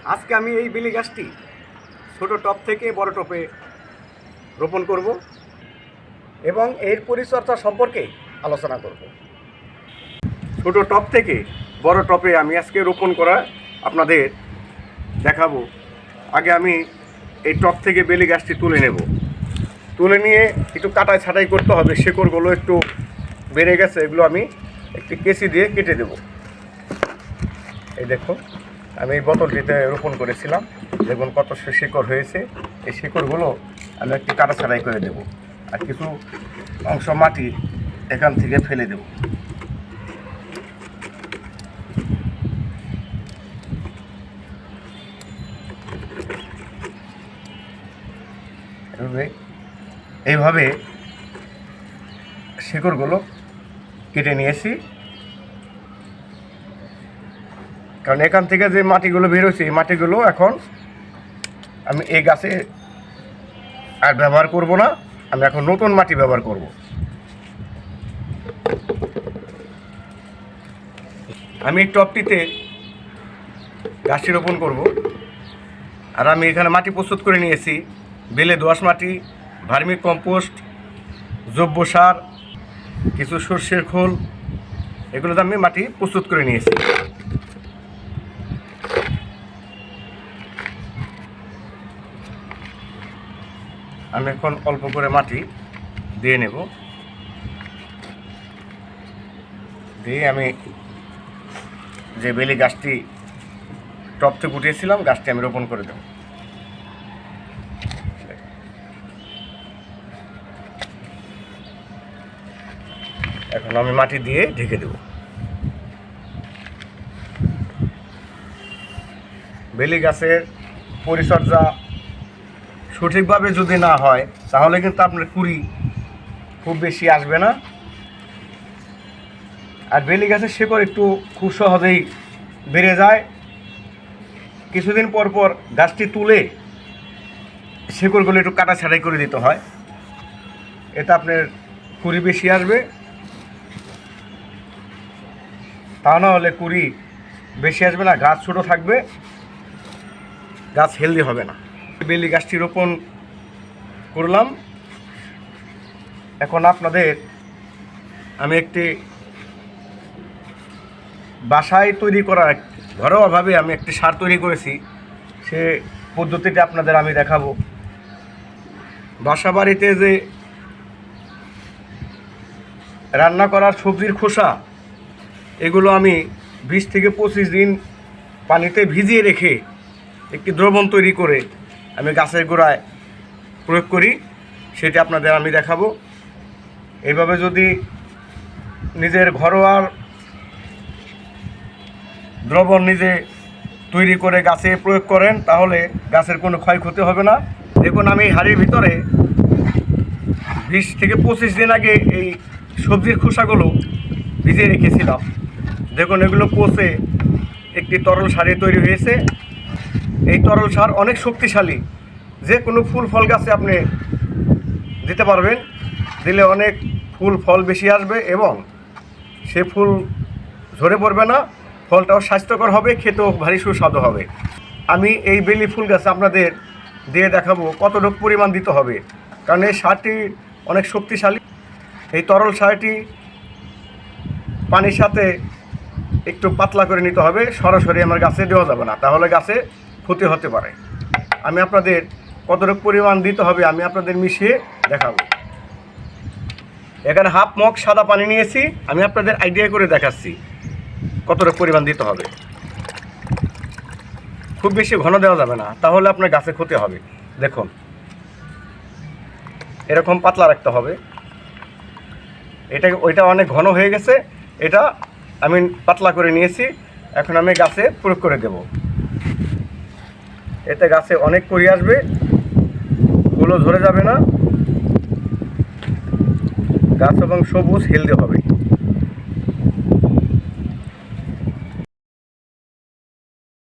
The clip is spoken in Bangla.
আজকে আমি এই বেলি গাছটি ছোট টব থেকে বড় টবে রোপণ করব এবং এর পরিচর্যা সম্পর্কে আলোচনা করব। ছোট টব থেকে বড় টবে আমি আজকে রোপণ করা আপনাদের দেখাবো। আগে আমি এই টব থেকে বেলি গাছটি তুলে নেব। তুলে নিয়ে একটু কাটাই ছাটাই করতে হবে, শেকড়গুলো একটু বেড়ে গেছে, এগুলো আমি একটি কেঁচি দিয়ে কেটে দেব। এই দেখুন, আমি এই বোতলটিতে রোপণ করেছিলাম, দেখুন কত শিকড় হয়েছে। এই শিকড়গুলো আমি একটু কাটা ছাড়াই করে দেব, আর কিছু অংশ মাটি এখান থেকে ফেলে দেব। এইভাবে শিকড়গুলো কেটে নিয়েছি, কারণ এখান থেকে যে মাটিগুলো বেরোচ্ছে এই মাটিগুলো এখন আমি এই গাছে আর ব্যবহার করব না, আমি এখন নতুন মাটি ব্যবহার করব। আমি এই টবটিতে গাছটি রোপণ করব, আর আমি এখানে মাটি প্রস্তুত করে নিয়েছি। বেলে দোআঁশ মাটি, ভার্মি কম্পোস্ট, জৈব সার, কিছু সর্ষের খোল, এগুলোতে আমি মাটি প্রস্তুত করে নিয়েছি। আমি এখন অল্প করে মাটি দিয়ে নেব, দিয়ে আমি যে বেলি গাছটি টব থেকে উঠিয়েছিলাম গাছটি আমি রোপণ করে দেব। এখন আমি মাটি দিয়ে ঢেকে দেব। বেলি গাছের পরিচর্যা সঠিকভাবে যদি না হয় তাহলে কিন্তু আপনার কুড়ি খুব বেশি আসবে না। আর বেলি গাছের শেকড় একটু খুব সহজেই বেড়ে যায়। কিছুদিন পর পর গাছটি তুলে শেকড়গুলো একটু কাটা ছাঁটাই করে দিতে হয়, এতে আপনার কুড়ি বেশি আসবে। তা না হলে কুড়ি বেশি আসবে না, গাছ ছোটো থাকবে, গাছ হেলদি হবে না। বেলি গাছটি রোপণ করলাম। এখন আপনাদের আমি একটি বাসায় তৈরি করা ঘরোয়াভাবে আমি একটি সার তৈরি করেছি, সে পদ্ধতিটা আপনাদের আমি দেখাবো। বাসা বাড়িতে যে রান্না করার সবজির খোসা, এগুলো আমি 20 থেকে 25 দিন পানিতে ভিজিয়ে রেখে একটি দ্রবণ তৈরি করে আমি গাছের গোড়ায় প্রয়োগ করি, সেটা আপনাদের আমি দেখাবো। এইভাবে যদি নিজের ঘরোয়া দ্রবণ নিজে তৈরি করে গাছে প্রয়োগ করেন তাহলে গাছের কোনো ক্ষয়ক্ষতি হবে না। দেখুন, আমি হাড়ির ভিতরে 20 থেকে 25 দিন আগে এই সবজির খোসাগুলো ভিজিয়ে রেখেছিলাম। দেখুন, এগুলো পচে একটি তরল সারে তৈরি হয়েছে। এই তরল সার অনেক শক্তিশালী, যে কোনো ফুল ফল গাছে আপনি দিতে পারবেন, দিলে অনেক ফুল ফল বেশি আসবে এবং সে ফুল ঝরে পড়বে না, ফলটাও স্বাস্থ্যকর হবে, খেতেও ভারী সুস্বাদু হবে। আমি এই বেলি ফুল গাছে আপনাদের দিয়ে দেখাবো কতটুকু পরিমাণ দিতে হবে, কারণ এই সারটি অনেক শক্তিশালী। এই তরল সারটি পানির সাথে একটু পাতলা করে নিতে হবে, সরাসরি আমার গাছে দেওয়া যাবে না, তাহলে গাছে ক্ষতি হতে পারে। আমি আপনাদের কতটুকু পরিমাণ দিতে হবে আমি আপনাদের মিশিয়ে দেখাবো। এখানে হাফ মগ সাদা পানি নিয়েছি, আমি আপনাদের আইডিয়া করে দেখাচ্ছি কতটুকু পরিমাণ দিতে হবে। খুব বেশি ঘন দেওয়া যাবে না, তাহলে আপনার গাছে ক্ষতি হবে। দেখুন, এরকম পাতলা রাখতে হবে। ওইটা অনেক ঘন হয়ে গেছে, এটা আমি পাতলা করে নিয়েছি। এখন আমি গাছে প্রয়োগ করে দেব। এতে গাছে অনেক কুড়ি আসবে, ফুলও ঝরে যাবে না, গাছ এবং সবুজ হেলদি হবে।